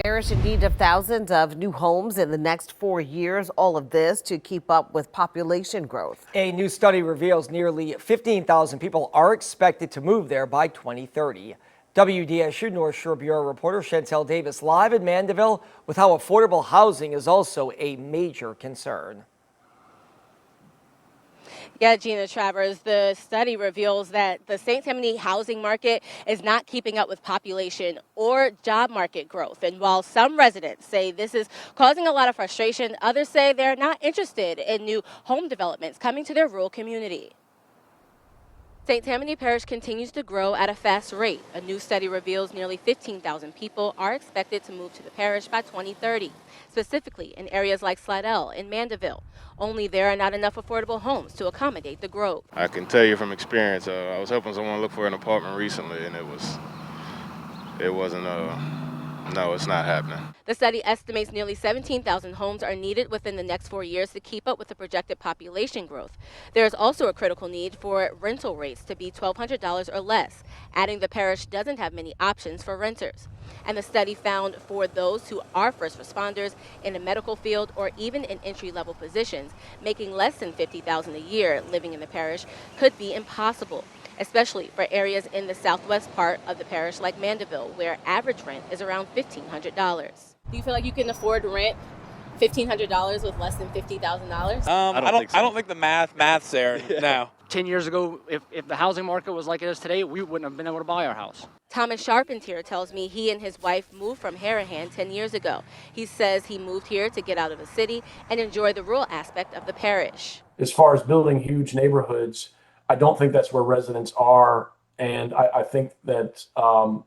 Parish in need of thousands of new homes in the next 4 years. All of this to keep up with population growth. A new study reveals nearly 15,000 people are expected to move there by 2030. WDSU North Shore Bureau reporter Chantel Davis live in Mandeville with how affordable housing is also a major concern. Yeah, Gina Travers, the study reveals that the St. Tammany housing market is not keeping up with population or job market growth. And while some residents say this is causing a lot of frustration, others say they're not interested in new home developments coming to their rural community. St. Tammany Parish continues to grow at a fast rate. A new study reveals nearly 15,000 people are expected to move to the parish by 2030, specifically in areas like Slidell and Mandeville. Only there are not enough affordable homes to accommodate the growth. I can tell you from experience, I was helping someone look for an apartment recently, and no, it's not happening. The study estimates nearly 17,000 homes are needed within the next 4 years to keep up with the projected population growth. There is also a critical need for rental rates to be $1,200 or less, adding the parish doesn't have many options for renters. And the study found for those who are first responders in the medical field or even in entry-level positions, making less than $50,000 a year living in the parish could be impossible, especially for areas in the southwest part of the parish like Mandeville, where average rent is around $1,500. Do you feel like you can afford rent $1,500 with less than $50,000? I don't think the math's there. No. 10 years ago, if the housing market was like it is today, we wouldn't have been able to buy our house. Thomas Charpentier tells me he and his wife moved from Harahan 10 years ago. He says he moved here to get out of the city and enjoy the rural aspect of the parish. As far as building huge neighborhoods, I don't think that's where residents are. And I think that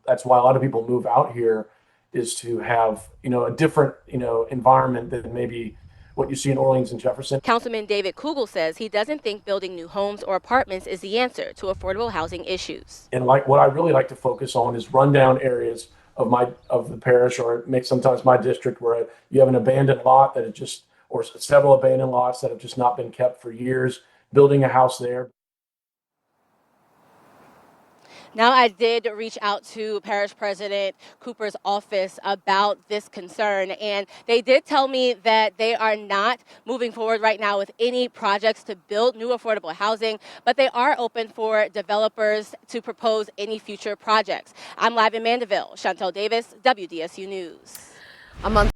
that's why a lot of people move out here, is to have, a different, environment than maybe what you see in Orleans and Jefferson. Councilman David Kugel says he doesn't think building new homes or apartments is the answer to affordable housing issues. And like what I really like to focus on is rundown areas of the parish, or sometimes my district, where you have an abandoned lot or several abandoned lots that have just not been kept for years, building a house there. Now, I did reach out to Parish President Cooper's office about this concern, and they did tell me that they are not moving forward right now with any projects to build new affordable housing, but they are open for developers to propose any future projects. I'm live in Mandeville. Chantel Davis, WDSU News. A month